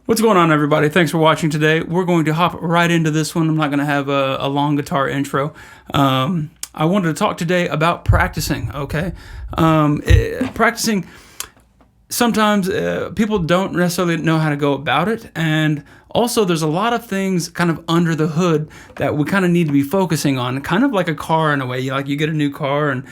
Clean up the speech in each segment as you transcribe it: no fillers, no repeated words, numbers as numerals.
What's going on, everybody? Thanks for watching today. We're going to hop right into this one. I'm not going to have a long guitar intro. I wanted to talk today about practicing, okay? Practicing, sometimes people don't necessarily know how to go about it, and also there's a lot of things kind of under the hood that we kind of need to be focusing on, kind of like a car in a way. You get a new car and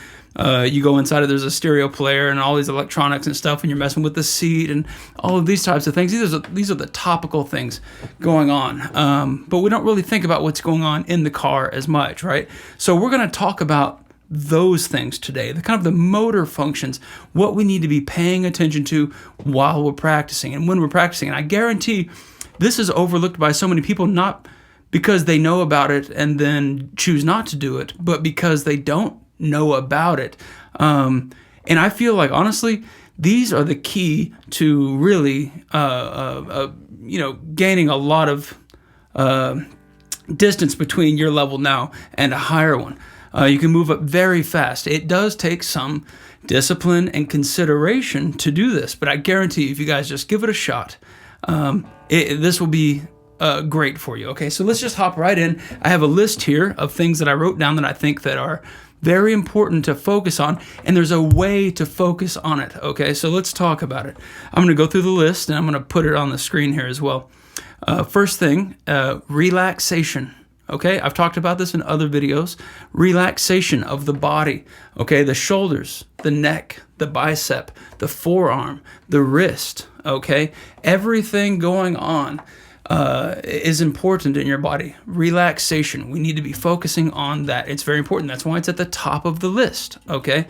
you go inside it, there's a stereo player and all these electronics and stuff, and you're messing with the seat and all of these types of things. These are the topical things going on, but we don't really think about what's going on in the car as much, right? So we're going to talk about those things today, the motor functions, what we need to be paying attention to while we're practicing and when we're practicing. And I guarantee this is overlooked by so many people, not because they know about it and then choose not to do it, but because they don't know about it. And I feel like, honestly, these are the key to really, gaining a lot of distance between your level now and a higher one. You can move up very fast. It does take some discipline and consideration to do this, but I guarantee you, if you guys just give it a shot, this will be great for you. Okay, so let's just hop right in. I have a list here of things that I wrote down that I think that are very important to focus on, and there's a way to focus on it. Okay, so let's talk about it. I'm going to go through the list, and I'm going to put it on the screen here as well. First thing, relaxation. Okay, I've talked about this in other videos. Relaxation of the body. Okay, the shoulders, the neck, the bicep, the forearm, the wrist. Okay, everything going on is important in your body. Relaxation. We need to be focusing on that. It's very important. That's why it's at the top of the list. Okay,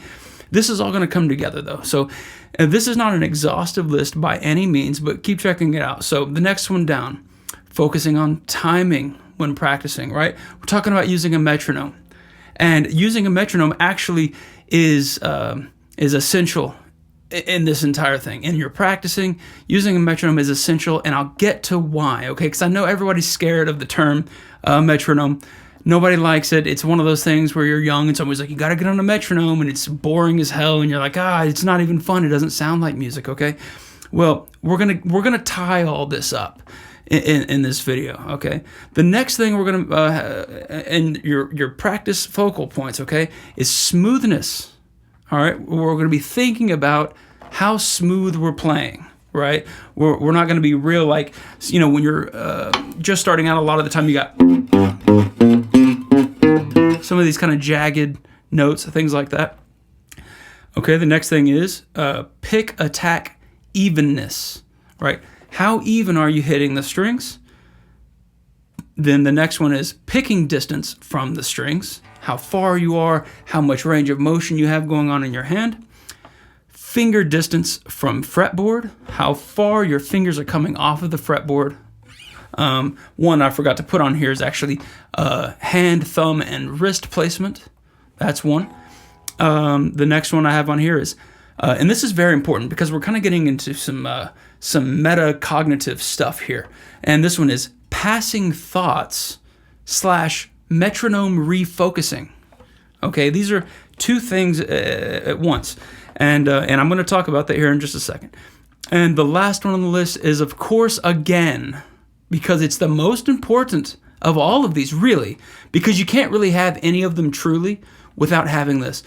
this is all going to come together though. So this is not an exhaustive list by any means, but keep checking it out. So the next one down, focusing on timing when practicing, right? We're talking about using a metronome, and using a metronome actually is essential in this entire thing. And you're practicing, using a metronome is essential, and I'll get to why, okay? Because I know everybody's scared of the term metronome. Nobody likes it. It's one of those things where you're young and someone's like, you got to get on a metronome, and it's boring as hell, and you're like, it's not even fun. It doesn't sound like music, okay? Well, we're gonna tie all this up in this video, okay? The next thing we're gonna and your practice focal points, okay, is smoothness. All right, we're gonna be thinking about how smooth we're playing, right? We're not gonna be real, like, when you're just starting out. A lot of the time you got some of these kind of jagged notes, things like that. Okay, the next thing is pick, attack, evenness, right? How even are you hitting the strings? Then the next one is picking distance from the strings, how far you are, how much range of motion you have going on in your hand. Finger distance from fretboard, how far your fingers are coming off of the fretboard. One I forgot to put on here is actually hand, thumb, and wrist placement. That's one. The next one I have on here is, and this is very important because we're kind of getting into some metacognitive stuff here. And this one is passing thoughts / metronome refocusing. Okay, these are two things at once. And I'm going to talk about that here in just a second. And the last one on the list is, of course, again, because it's the most important of all of these, really, because you can't really have any of them truly without having this.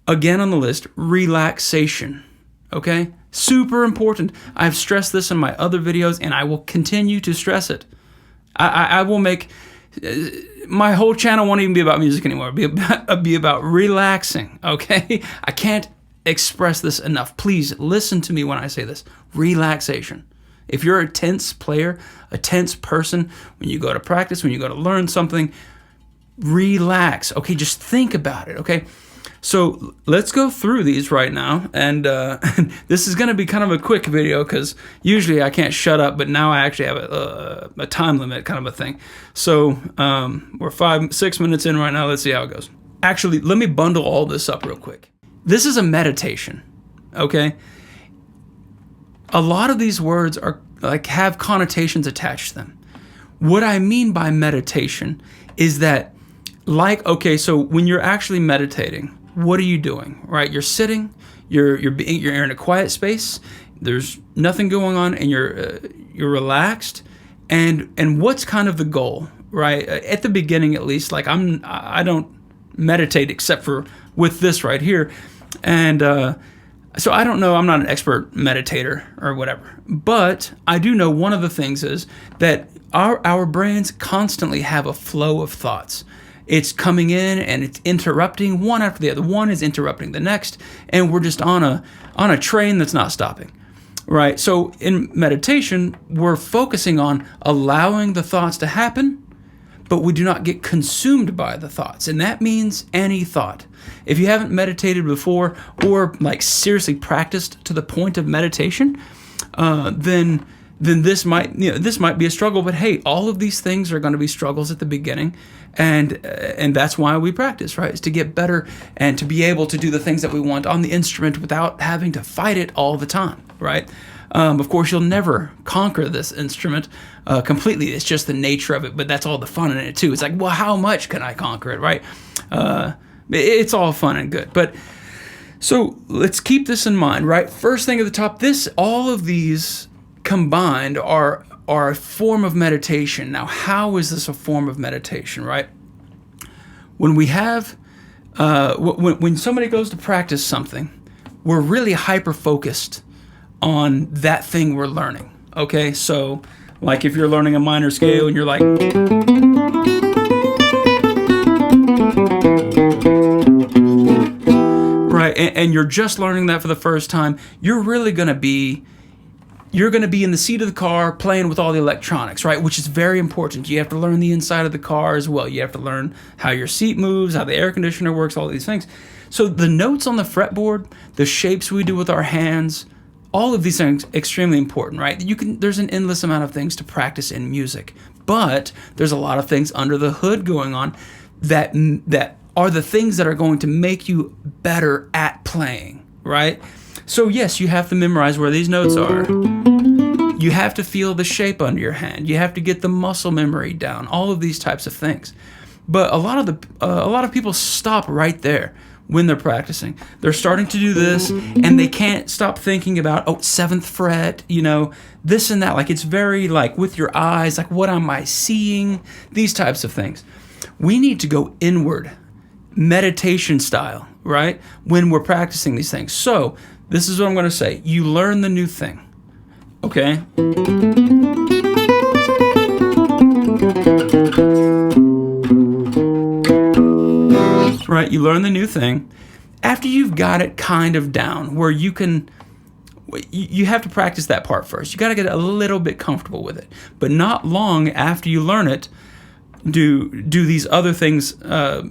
Again on the list, relaxation, okay? Super important. I've stressed this in my other videos, and I will continue to stress it. I will make, my whole channel won't even be about music anymore. It'll be about relaxing, okay? I can't express this enough. Please listen to me when I say this. Relaxation. If you're a tense player, a tense person, when you go to practice, when you go to learn something, relax, okay? Just think about it, okay? So let's go through these right now, and this is going to be kind of a quick video because usually I can't shut up, but now I actually have a time limit kind of a thing. So we're 5-6 minutes in right now. Let's see how it goes. Actually, let me bundle all this up real quick. This is a meditation, okay? A lot of these words are have connotations attached to them. What I mean by meditation is that, okay, so when you're actually meditating, what are you doing, right? You're sitting, you're in a quiet space, there's nothing going on, and you're you're relaxed, and what's kind of the goal, right? At the beginning, at least, like I don't meditate except for with this right here, and so I don't know. I'm not an expert meditator or whatever, but I do know one of the things is that our brains constantly have a flow of thoughts. It's coming in and it's interrupting one after the other. One is interrupting the next, and we're just on a train that's not stopping, right? So in meditation, we're focusing on allowing the thoughts to happen, but we do not get consumed by the thoughts, and that means any thought. If you haven't meditated before or like seriously practiced to the point of meditation, then this might be a struggle. But hey, all of these things are going to be struggles at the beginning, and that's why we practice, right? Is to get better and to be able to do the things that we want on the instrument without having to fight it all the time, right? Of course, you'll never conquer this instrument completely. It's just the nature of it, but that's all the fun in it too. It's like, well, how much can I conquer it, right? It's all fun and good. But so let's keep this in mind, right? First thing at the top, all of these combined are a form of meditation. Now, how is this a form of meditation, right? When we have, when somebody goes to practice something, we're really hyper-focused on that thing we're learning, okay? So, like if you're learning a minor scale and you're like, right, and you're just learning that for the first time, you're going to be in the seat of the car playing with all the electronics, right? Which is very important. You have to learn the inside of the car as well. You have to learn how your seat moves, how the air conditioner works, all these things. So the notes on the fretboard, the shapes we do with our hands, all of these things are extremely important, right? There's an endless amount of things to practice in music, but there's a lot of things under the hood going on that are the things that are going to make you better at playing, right? So yes, you have to memorize where these notes are. You have to feel the shape under your hand. You have to get the muscle memory down. All of these types of things. But a lot of people stop right there when they're practicing. They're starting to do this, and they can't stop thinking about, seventh fret, this and that. Like, it's very, like, with your eyes, like, what am I seeing? These types of things. We need to go inward, meditation style, right? When we're practicing these things. So, this is what I'm going to say. You learn the new thing, okay? Right, you learn the new thing. After you've got it kind of down, where you have to practice that part first. You got to get a little bit comfortable with it. But not long after you learn it, do these other things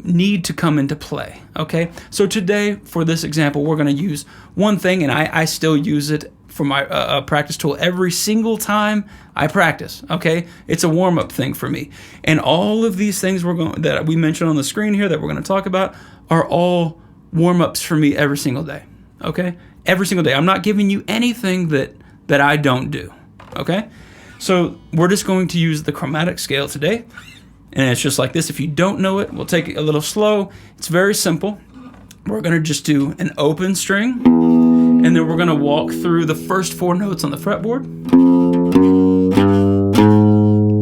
need to come into play, okay? So today, for this example, we're going to use one thing, and I still use it for my practice tool every single time I practice, okay? It's a warm-up thing for me. And all of these things that we mentioned on the screen here that we're going to talk about are all warm-ups for me every single day, okay? Every single day. I'm not giving you anything that I don't do, okay? So we're just going to use the chromatic scale today. And it's just like this. If you don't know it, we'll take it a little slow. It's very simple. We're going to just do an open string, and then we're going to walk through the first 4 notes on the fretboard.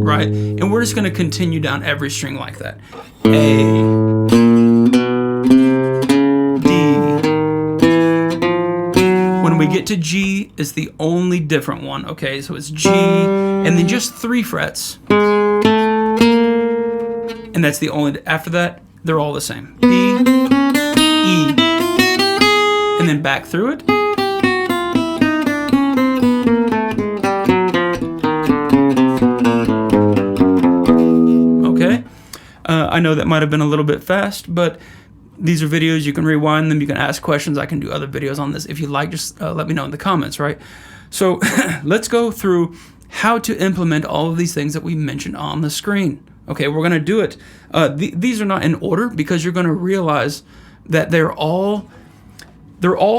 Right? And we're just going to continue down every string like that. A, D. When we get to G, it's the only different one. Okay, so it's G, and then just 3 frets. And that's the only, after that, they're all the same. B, E, and then back through it. Okay. I know that might have been a little bit fast, but these are videos. You can rewind them. You can ask questions. I can do other videos on this. If you like, just let me know in the comments, right? So let's go through how to implement all of these things that we mentioned on the screen. Okay, we're going to do it. These are not in order because you're going to realize that they're all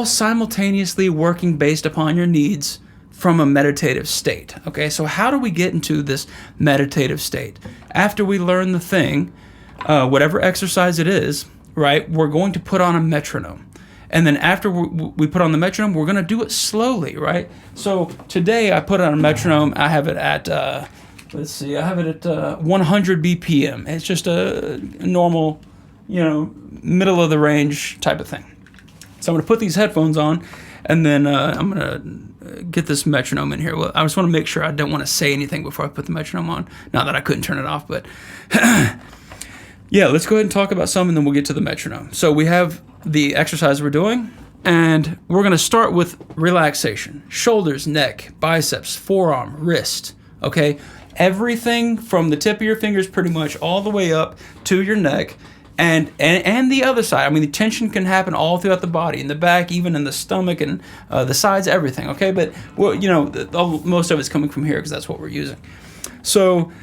simultaneously working based upon your needs from a meditative state. Okay, so how do we get into this meditative state? After we learn the thing, whatever exercise it is, right, we're going to put on a metronome. And then after we put on the metronome, we're going to do it slowly, right? So today I put on a metronome. I have it at, let's see, I have it at 100 BPM. It's just a normal, middle of the range type of thing. So I'm going to put these headphones on, and then I'm going to get this metronome in here. Well, I just want to make sure I don't want to say anything before I put the metronome on. Not that I couldn't turn it off, but yeah, let's go ahead and talk about some, and then we'll get to the metronome. So we have the exercise we're doing, and we're going to start with relaxation. Shoulders, neck, biceps, forearm, wrist, okay? Everything from the tip of your fingers pretty much all the way up to your neck, and the other side. I mean, the tension can happen all throughout the body, in the back, even in the stomach, and the sides, everything, okay? But, most of it's coming from here because that's what we're using. So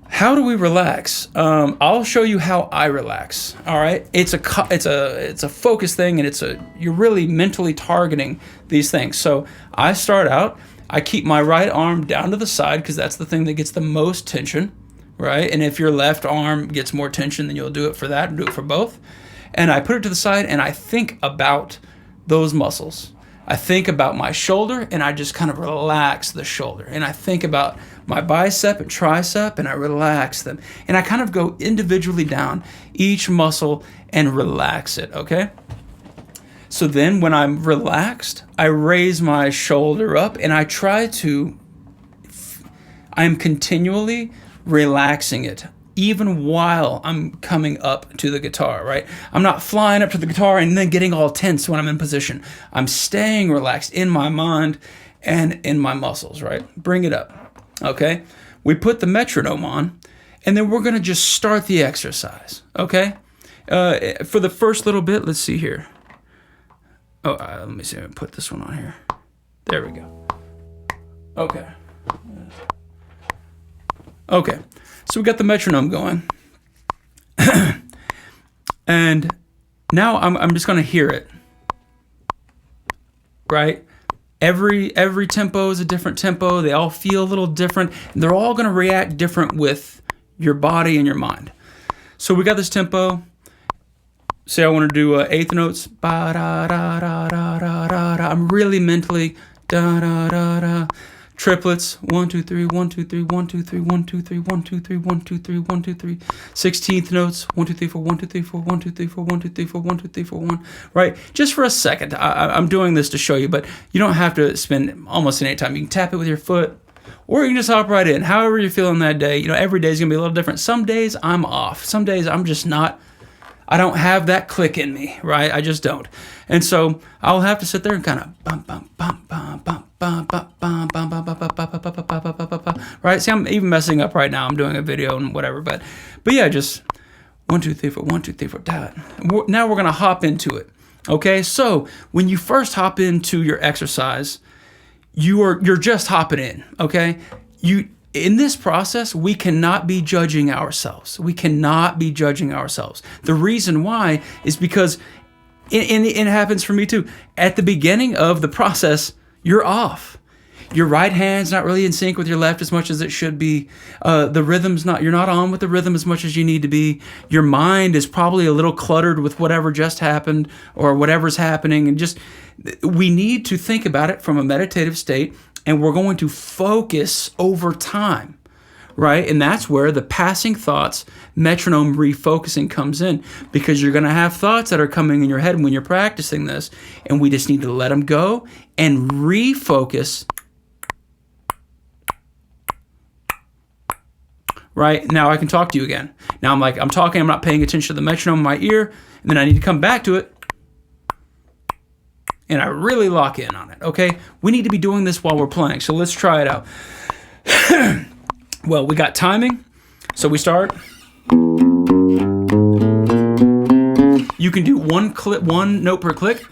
how do we relax? I'll show you how I relax. All right, it's a focus thing, and you're really mentally targeting these things. So I start out. I keep my right arm down to the side because that's the thing that gets the most tension, right? And if your left arm gets more tension, then you'll do it for that and do it for both. And I put it to the side, and I think about those muscles. I think about my shoulder, and I just kind of relax the shoulder. And I think about my bicep and tricep, and I relax them. And I kind of go individually down each muscle and relax it, okay? So then when I'm relaxed, I raise my shoulder up, and I'm continually relaxing it, even while I'm coming up to the guitar, right? I'm not flying up to the guitar and then getting all tense when I'm in position. I'm staying relaxed in my mind and in my muscles, right? Bring it up, okay? We put the metronome on, and then we're going to just start the exercise, okay? For the first little bit, let's see here. Let me see. Let me put this one on here. There we go. Okay. Okay. So we got the metronome going. And now I'm just going to hear it. Right? Every tempo is a different tempo. They all feel a little different. And they're all going to react different with your body and your mind. So we got this tempo. Say I want to do eighth notes. Ba da da da da da da. I'm really mentally da da da da. Triplets, 1 2 3 1 2 3 1 2 3 1 2 3 1 2 3 1 2 3 1 2 3. 16th notes, 1 2 3 4 1 2 3 4 1 2 3 4 1 2 3 4 1 2 3 4 1. Right, just for a second. I'm doing this to show you, but you don't have to spend almost any time. You can tap it with your foot, or you can just hop right in. However you're feeling that day. Every day is gonna be a little different. Some days I'm off. Some days I'm just not. I don't have that click in me, right? I just don't. And so I'll have to sit there and kind of bum bum bum bum bum bum bum bum bum bum bum bum, right? See, I'm even messing up right now. I'm doing a video and whatever, but yeah, just 1 2 3 4 1 2 3 4 dot. Now we're gonna hop into it. Okay, so when you first hop into your exercise, you're just hopping in. Okay, in this process, we cannot be judging ourselves. We cannot be judging ourselves. The reason why is because, and it happens for me too, at the beginning of the process, you're off. Your right hand's not really in sync with your left as much as it should be. The rhythm's you're not on with the rhythm as much as you need to be. Your mind is probably a little cluttered with whatever just happened or whatever's happening. And we need to think about it from a meditative state, and we're going to focus over time, right? And that's where the passing thoughts, metronome refocusing comes in, because you're going to have thoughts that are coming in your head when you're practicing this, and we just need to let them go and refocus. Right? Now I can talk to you again. Now I'm talking, I'm not paying attention to the metronome in my ear, and then I need to come back to it, and I really lock in on it, okay? We need to be doing this while we're playing, so let's try it out. Well, we got timing, so we start. You can do one note per click.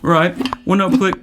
Right, 1 note click,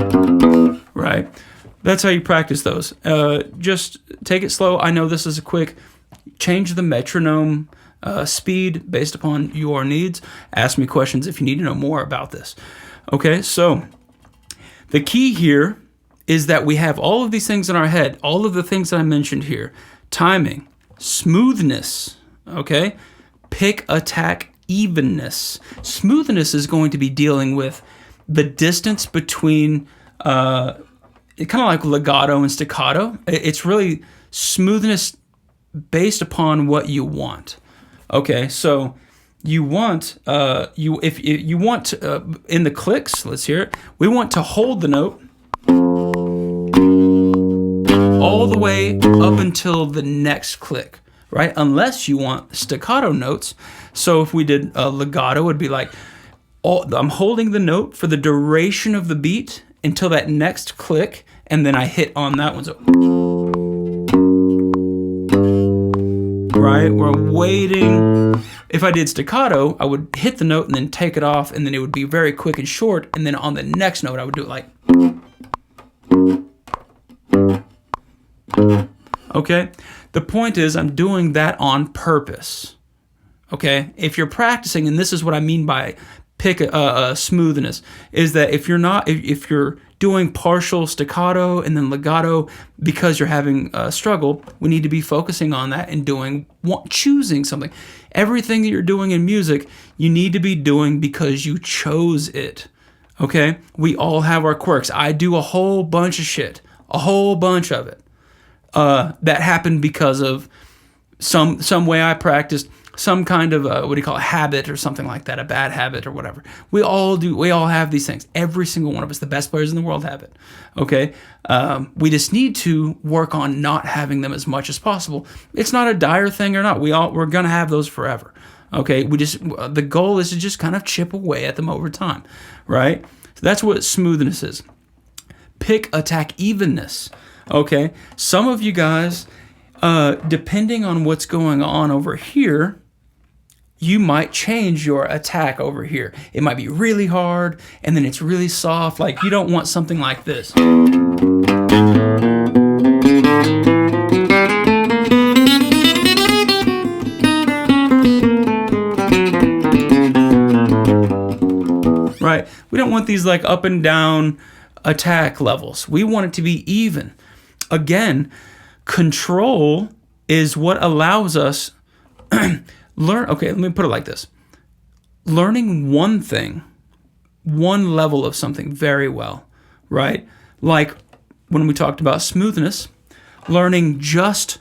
right? That's how you practice those. Just take it slow. I know this is a quick. Change the metronome speed based upon your needs. Ask me questions if you need to know more about this. Okay, so the key here is that we have all of these things in our head, all of the things that I mentioned here. Timing, smoothness, okay? Pick, attack, evenness. Smoothness is going to be dealing with the distance between, kind of like legato and staccato. It's really smoothness based upon what you want. Okay, so you want, if you want in the clicks, let's hear it, we want to hold the note all the way up until the next click, right? Unless you want staccato notes. So if we did legato, it'd be like, I'm holding the note for the duration of the beat until that next click, and then I hit on that one. So, right, we're waiting. If I did staccato, I would hit the note and then take it off, and then it would be very quick and short, and then on the next note, I would do it like, okay? The point is, I'm doing that on purpose, okay? If you're practicing, and this is what I mean by pick a smoothness, is that if you're doing partial staccato and then legato because you're having a struggle, we need to be focusing on that and choosing something. Everything that you're doing in music, you need to be doing because you chose it, okay? We all have our quirks. I do a whole bunch of shit, a whole bunch of it, that happened because of some way I practiced, some kind of habit or something like that, a bad habit or whatever. We all have these things. Every single one of us, the best players in the world, have it. Okay, we just need to work on not having them as much as possible. It's not a dire thing or not. We're gonna have those forever. Okay, the goal is to just kind of chip away at them over time, right? So that's what smoothness is. Pick, attack, evenness. Okay, some of you guys, depending on what's going on over here, you might change your attack over here. It might be really hard, and then it's really soft. Like, you don't want something like this. Right? We don't want these like up and down attack levels. We want it to be even. Again, control is what allows us okay, let me put it like this. Learning one thing, one level of something very well, right? Like when we talked about smoothness, learning just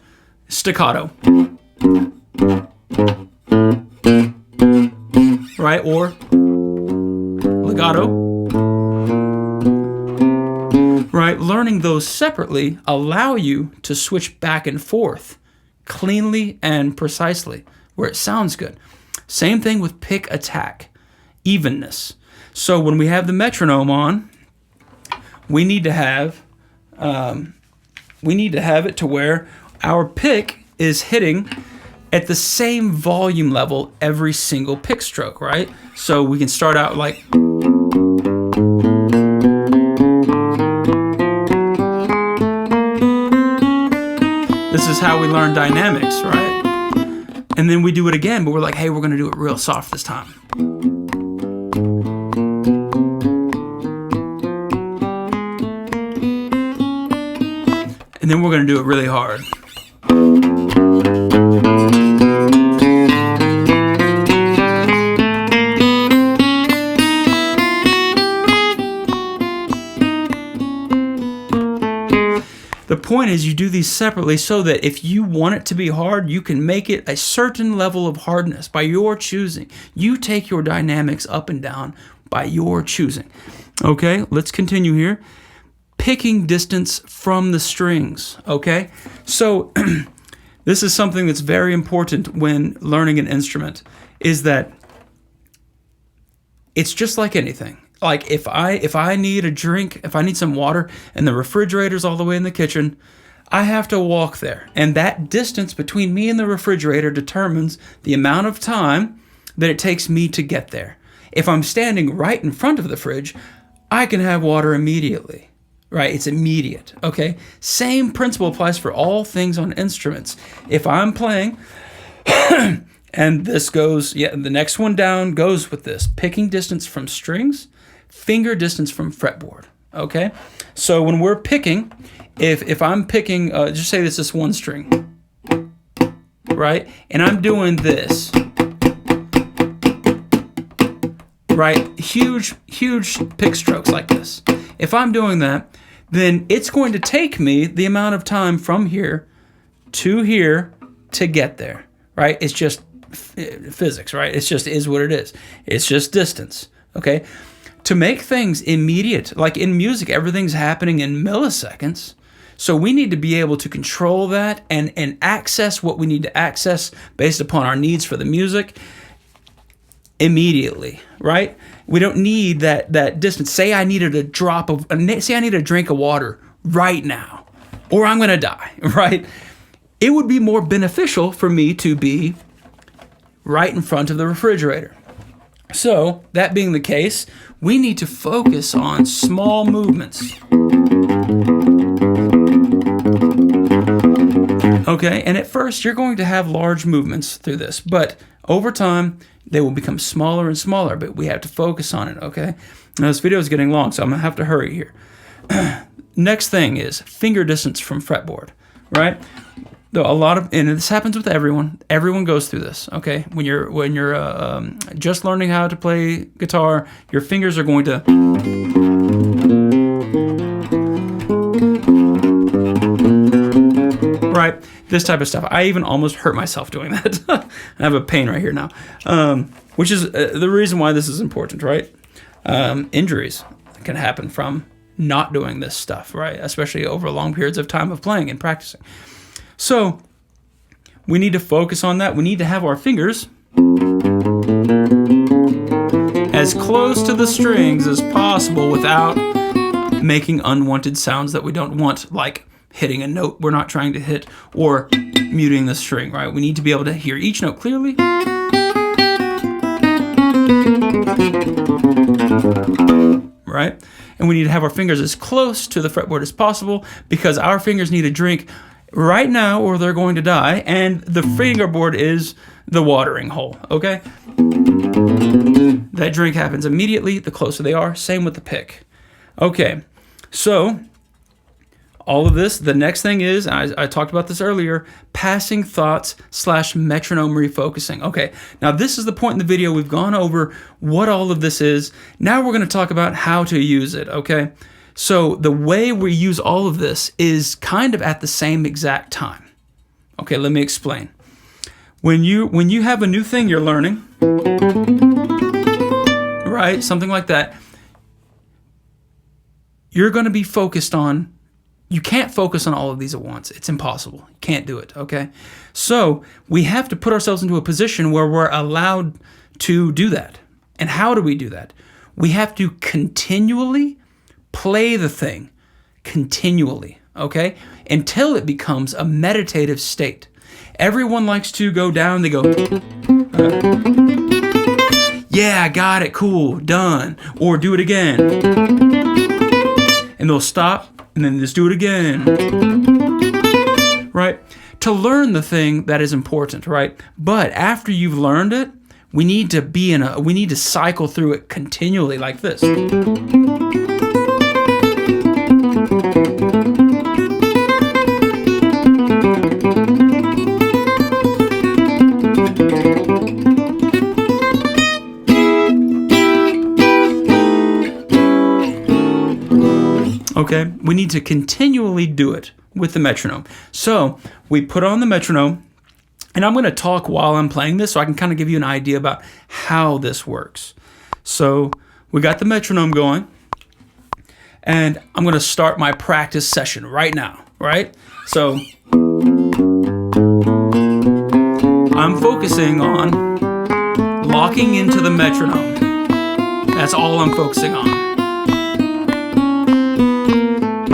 staccato, right? Or legato, right? Learning those separately allow you to switch back and forth cleanly and precisely where it sounds good. Same thing with pick, attack, evenness. So when we have the metronome on, we need to have it to where our pick is hitting at the same volume level every single pick stroke, right? So we can start out like, this is how we learn dynamics, right? And then we do it again, but we're like, hey, we're going to do it real soft this time. And then we're going to do it really hard. point is you do these separately so that if you want it to be hard, you can make it a certain level of hardness by your choosing. You take your dynamics up and down by your choosing. Okay, let's continue here. Picking distance from the strings. Okay, so this is something that's very important when learning an instrument, is that it's just like anything. Like if I need a drink, if I need some water and the refrigerator's all the way in the kitchen, I have to walk there. And that distance between me and the refrigerator determines the amount of time that it takes me to get there. If I'm standing right in front of the fridge, I can have water immediately, right? It's immediate, okay? Same principle applies for all things on instruments. If I'm playing, and this goes, the next one down goes with this, picking distance from strings, finger distance from fretboard, okay? So when we're picking, if I'm picking, just say this is one string, right? And I'm doing this, right? Huge pick strokes like this. If I'm doing that, then it's going to take me the amount of time from here to get there, right? It's just physics, right? It's just is what it is. It's just distance, okay? To make things immediate, like in music, everything's happening in milliseconds. So we need to be able to control that and access what we need to access based upon our needs for the music immediately, right? We don't need that distance. Say I needed say I need a drink of water right now, or I'm gonna die, right? It would be more beneficial for me to be right in front of the refrigerator. So, that being the case, we need to focus on small movements. Okay, and at first you're going to have large movements through this, but over time they will become smaller and smaller, but we have to focus on it, okay? Now this video is getting long, so I'm gonna have to hurry here. Next thing is finger distance from fretboard, right? Though and this happens with everyone. Everyone goes through this. Okay, when you're just learning how to play guitar, your fingers are going to right. This type of stuff. I even almost hurt myself doing that. I have a pain right here now, which is the reason why this is important, right? Injuries can happen from not doing this stuff, right? Especially over long periods of time of playing and practicing. So we need to focus on that. We need to have our fingers as close to the strings as possible without making unwanted sounds that we don't want, like hitting a note we're not trying to hit or muting the string, right? We need to be able to hear each note clearly. Right? And we need to have our fingers as close to the fretboard as possible because our fingers need a drink right now or they're going to die, and the fingerboard is the watering hole, okay? That drink happens immediately the closer they are. Same with the pick. Okay, so all of this, the next thing is, I talked about this earlier, passing thoughts / metronome refocusing. Okay, now this is the point in the video we've gone over what all of this is. Now we're going to talk about how to use it, okay? So the way we use all of this is kind of at the same exact time. Okay, let me explain. When you have a new thing you're learning, right, something like that, you're going to be focused on, you can't focus on all of these at once. It's impossible. You can't do it, okay? So we have to put ourselves into a position where we're allowed to do that. And how do we do that? We have to continually play the thing, continually, okay? Until it becomes a meditative state. Everyone likes to go down, they go, yeah, I got it, cool, done. Or do it again. And they'll stop, and then just do it again. Right? To learn the thing, that is important, right? But after you've learned it, we need to cycle through it continually like this. Okay, we need need to continually do it with the metronome. So we put on the metronome, and I'm going to talk while I'm playing this so I can kind of give you an idea about how this works. So we got the metronome going, and I'm going to start my practice session right now, right? So I'm focusing on locking into the metronome. That's all I'm focusing on.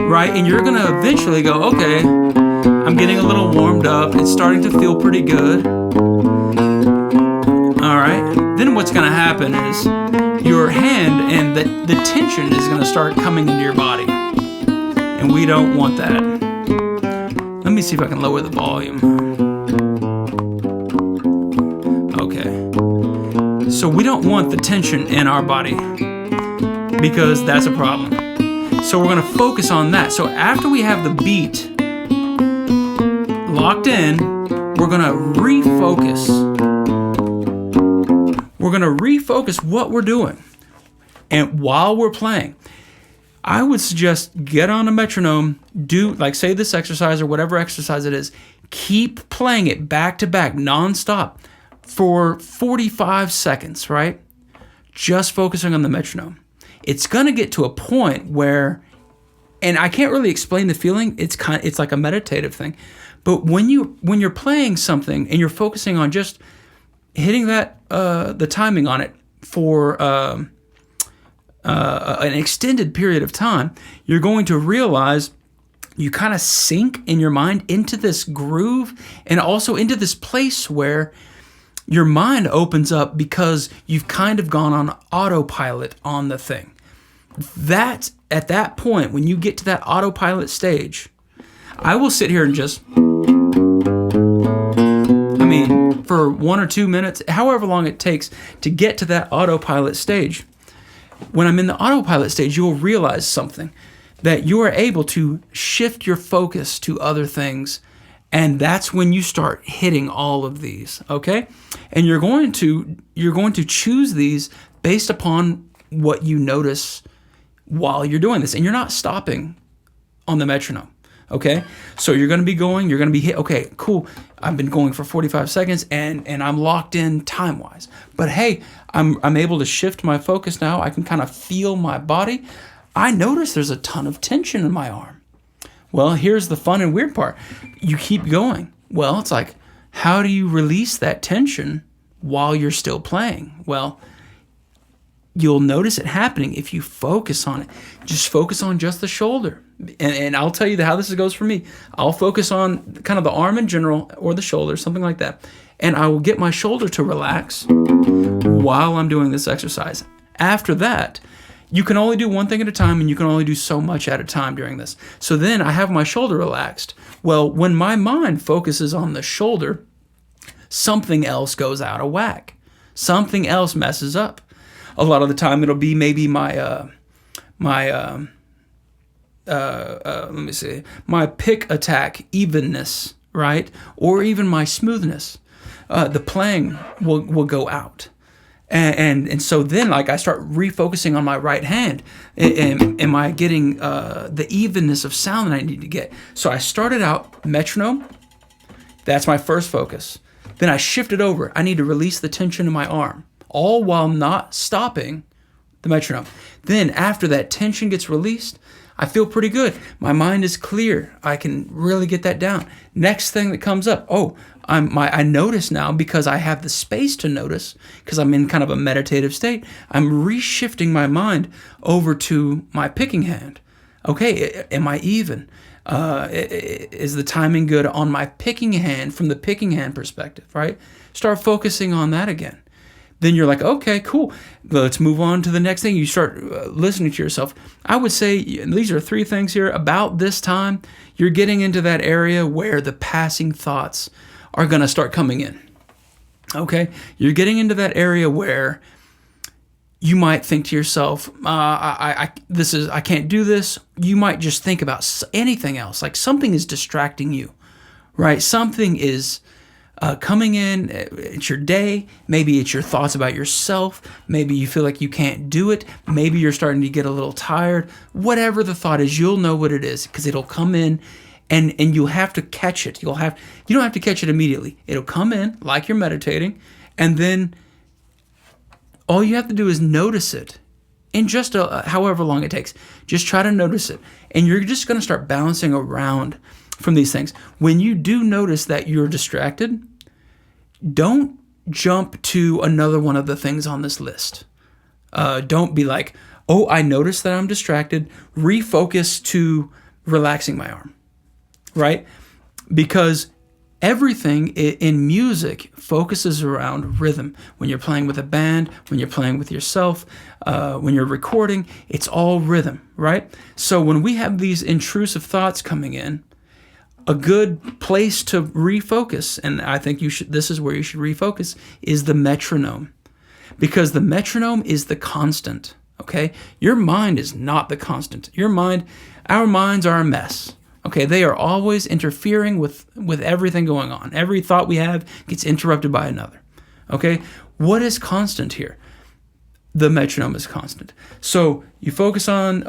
Right? And you're going to eventually go, okay, I'm getting a little warmed up. It's starting to feel pretty good. All right. Then what's going to happen is your hand and the tension is going to start coming into your body. And we don't want that. Let me see if I can lower the volume. Okay. So we don't want the tension in our body because that's a problem. So we're going to focus on that. So after we have the beat locked in, we're going to refocus. We're going to refocus what we're doing. And while we're playing, I would suggest get on a metronome, do like say this exercise or whatever exercise it is, keep playing it back to back, nonstop for 45 seconds, right? Just focusing on the metronome. It's going to get to a point where, and I can't really explain the feeling, it's like a meditative thing. But when you're playing something and you're focusing on just hitting that the timing on it for an extended period of time, you're going to realize you kind of sink in your mind into this groove and also into this place where your mind opens up because you've kind of gone on autopilot on the thing. That's at that point, when you get to that autopilot stage, I will sit here and just, for 1 or 2 minutes, however long it takes to get to that autopilot stage. When I'm in the autopilot stage, you'll realize something, that you are able to shift your focus to other things, and that's when you start hitting all of these, okay? And you're going to choose these based upon what you notice while you're doing this, and you're not stopping on the metronome, okay? So you're going to be going, you're going to be hit, okay, cool, I've been going for 45 seconds, and I'm locked in time-wise. But hey, I'm able to shift my focus now. I can kind of feel my body. I notice there's a ton of tension in my arm. Well, here's the fun and weird part. You keep going. Well, it's like, how do you release that tension while you're still playing? Well, you'll notice it happening if you focus on it. Just focus on just the shoulder. And I'll tell you how this goes for me. I'll focus on kind of the arm in general or the shoulder, something like that. And I will get my shoulder to relax while I'm doing this exercise. After that, you can only do one thing at a time, and you can only do so much at a time during this. So then I have my shoulder relaxed. Well, when my mind focuses on the shoulder, something else goes out of whack. Something else messes up. A lot of the time it'll be maybe my pick attack evenness, right? Or even my smoothness. The playing will go out. And so then, like, I start refocusing on my right hand. Am I getting the evenness of sound that I need to get? So I started out metronome. That's my first focus. Then I shifted over. I need to release the tension in my arm, all while not stopping the metronome. Then after that tension gets released, I feel pretty good. My mind is clear. I can really get that down. Next thing that comes up, I notice now, because I have the space to notice, because I'm in kind of a meditative state, I'm reshifting my mind over to my picking hand. Okay, am I even? Is the timing good on my picking hand from the picking hand perspective, right? Start focusing on that again. Then you're like, okay, cool. Let's move on to the next thing. You start listening to yourself. I would say these are 3 things here. About this time, you're getting into that area where the passing thoughts are going to start coming in. Okay? You're getting into that area where you might think to yourself, I can't do this. You might just think about anything else. Like something is distracting you, right? Something is coming in, it's your day, maybe it's your thoughts about yourself, maybe you feel like you can't do it, maybe you're starting to get a little tired. Whatever the thought is, you'll know what it is because it'll come in and you'll have to catch it. You don't have to catch it immediately. It'll come in like you're meditating, and then all you have to do is notice it. In just however long it takes, just try to notice it. And you're just going to start bouncing around from these things. When you do notice that you're distracted, don't jump to another one of the things on this list. Don't be like, oh, I noticed that I'm distracted. Refocus to relaxing my arm, right? Because everything in music focuses around rhythm. When you're playing with a band, when you're playing with yourself, when you're recording, it's all rhythm, right? So when we have these intrusive thoughts coming in, a good place to refocus, and I think this is where you should refocus, is the metronome. Because the metronome is the constant, okay? Your mind is not the constant. Our minds are a mess. Okay, they are always interfering with everything going on. Every thought we have gets interrupted by another. Okay, what is constant here? The metronome is constant. So you focus on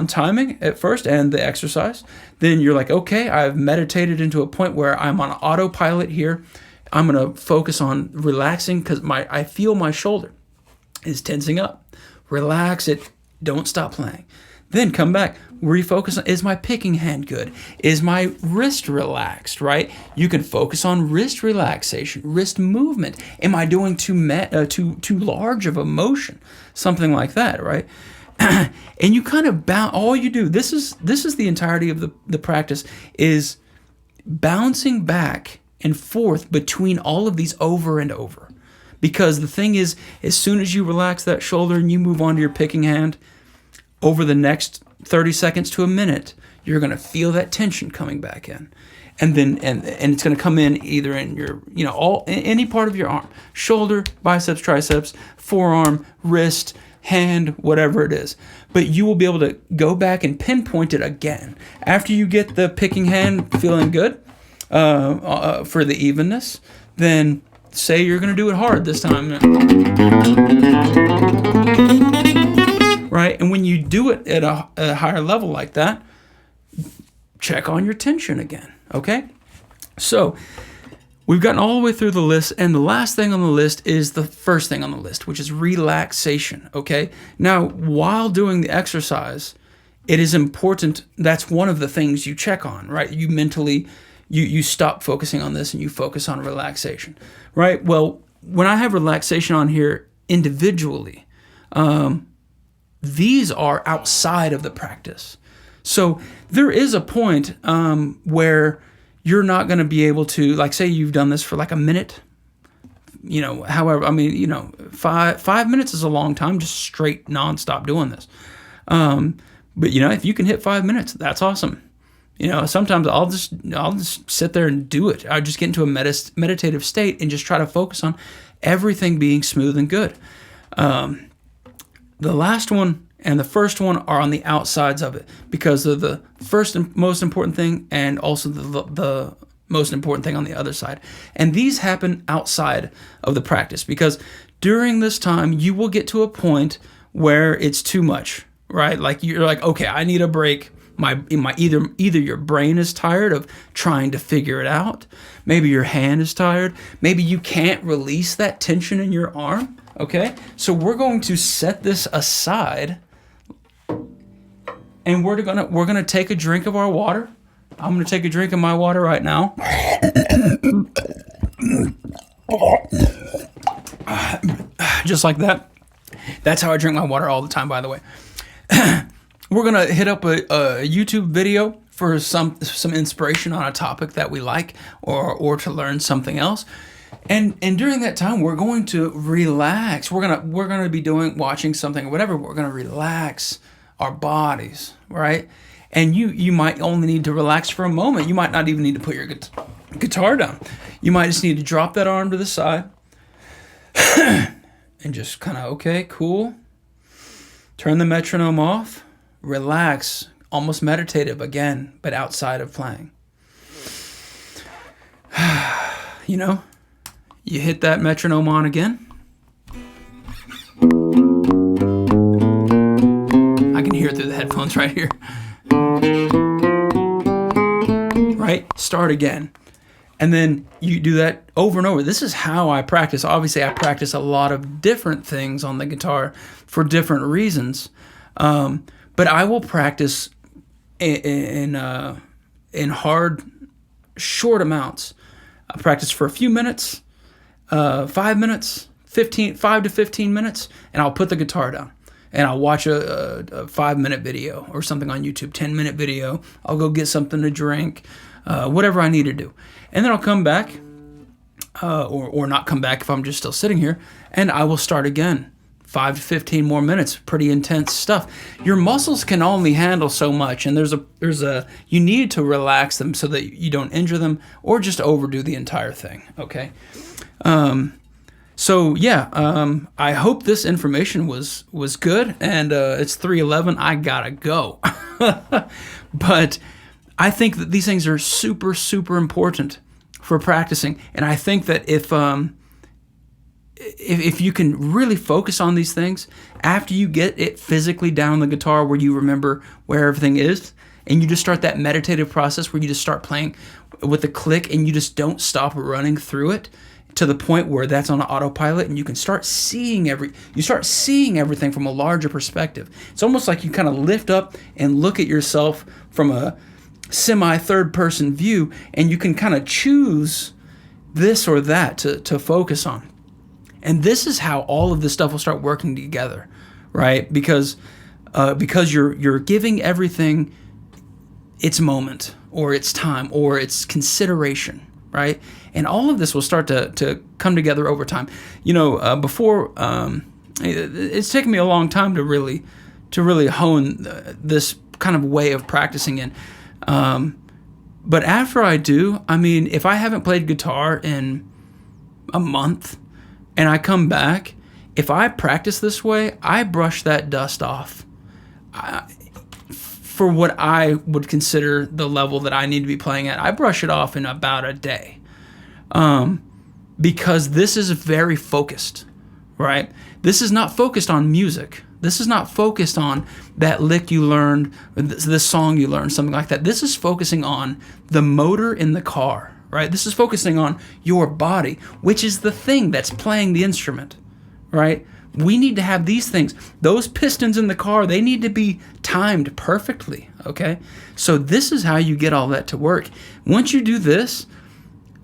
timing at first and the exercise. Then you're like, okay, I've meditated into a point where I'm on autopilot here. I'm gonna focus on relaxing because I feel my shoulder is tensing up. Relax it. Don't stop playing. Then come back, refocus on, is my picking hand good? Is my wrist relaxed, right? You can focus on wrist relaxation, wrist movement. Am I doing too large of a motion? Something like that, right? And you kind of all you do, this is the entirety of the practice, is bouncing back and forth between all of these over and over. Because the thing is, as soon as you relax that shoulder and you move on to your picking hand, over the next 30 seconds to a minute, you're going to feel that tension coming back in. And then and it's going to come in either in your, any part of your arm, shoulder, biceps, triceps, forearm, wrist, hand, whatever it is. But you will be able to go back and pinpoint it again. After you get the picking hand feeling good for the evenness, then say you're going to do it hard this time. Right? And when you do it at a higher level like that, check on your tension again, okay? So we've gotten all the way through the list, and the last thing on the list is the first thing on the list, which is relaxation, okay? Now, while doing the exercise, it is important, that's one of the things you check on, right? You mentally, you stop focusing on this and you focus on relaxation, right? Well, when I have relaxation on here individually, these are outside of the practice. So there is a point where you're not going to be able to, like, say you've done this for like a minute, however, 5 minutes is a long time, just straight nonstop doing this. But if you can hit 5 minutes, that's awesome. Sometimes I'll just sit there and do it. I just get into a meditative state and just try to focus on everything being smooth and good. The last one and the first one are on the outsides of it because of the first and most important thing and also the most important thing on the other side. And these happen outside of the practice because during this time you will get to a point where it's too much, right? Like you're like, okay, I need a break. Either your brain is tired of trying to figure it out. Maybe your hand is tired. Maybe you can't release that tension in your arm. Okay, so we're going to set this aside, and we're gonna take a drink of our water. I'm gonna take a drink of my water right now. Just like that. That's how I drink my water all the time, by the way. We're gonna hit up a YouTube video for some inspiration on a topic that we like, or to learn something else. And during that time, we're going to relax. We're gonna be watching something or whatever. We're gonna relax our bodies, right? And you might only need to relax for a moment. You might not even need to put your guitar down. You might just need to drop that arm to the side and just kind of, okay, cool. Turn the metronome off. Relax. Almost meditative again, but outside of playing. you know, you hit that metronome on again. I can hear it through the headphones right here. Right? Start again. And then you do that over and over. This is how I practice. Obviously, I practice a lot of different things on the guitar for different reasons. But I will practice in hard, short amounts. I practice for a few minutes, 5 minutes, 5 to 15 minutes, and I'll put the guitar down. And I'll watch a 5-minute video or something on YouTube, 10-minute video. I'll go get something to drink, whatever I need to do. And then I'll come back, or not come back if I'm just still sitting here, and I will start again. 5 to 15 more minutes, pretty intense stuff. Your muscles can only handle so much, and you need to relax them so that you don't injure them or just overdo the entire thing, okay? So yeah, I hope this information was good, and it's 3:11. I gotta go, but I think that these things are super, super important for practicing, and I think that if you can really focus on these things after you get it physically down the guitar, where you remember where everything is, and you just start that meditative process where you just start playing with the click, and you just don't stop running through it, to the point where that's on autopilot, and you can start seeing everything from a larger perspective. It's almost like you kind of lift up and look at yourself from a semi-third person view, and you can kind of choose this or that to focus on. And this is how all of this stuff will start working together, right? Because you're giving everything its moment, or its time, or its consideration, right? And all of this will start to come together over time. You know, before it's taken me a long time to really hone this kind of way of practicing in. But after I do, I mean, if I haven't played guitar in a month and I come back, if I practice this way, I brush that dust off. For what I would consider the level that I need to be playing at, I brush it off in about a day. Because this is very focused, right? This is not focused on music. This is not focused on that lick you learned, or this song you learned, something like that. This is focusing on the motor in the car, right? This is focusing on your body, which is the thing that's playing the instrument, right? We need to have these things. Those pistons in the car, they need to be timed perfectly, okay? So this is how you get all that to work. Once you do this,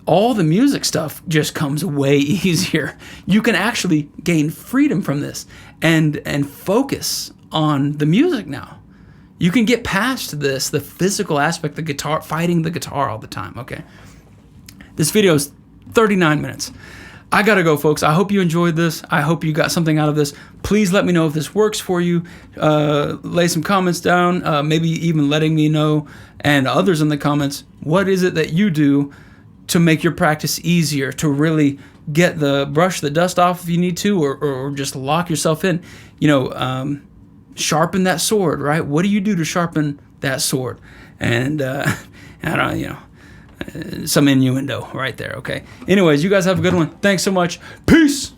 all the music stuff just comes way easier. You can actually gain freedom from this and focus on the music now. You can get past this, the physical aspect, the guitar, fighting the guitar all the time, okay? This video is 39 minutes. I gotta go, folks. I hope you enjoyed this. I hope you got something out of this. Please let me know if this works for you. Lay some comments down, maybe even letting me know, and others in the comments, what is it that you do to make your practice easier, to really brush the dust off if you need to, or just lock yourself in. You know, sharpen that sword, right? What do you do to sharpen that sword? And I don't, you know, some innuendo right there, okay? Anyways, you guys have a good one. Thanks so much. Peace!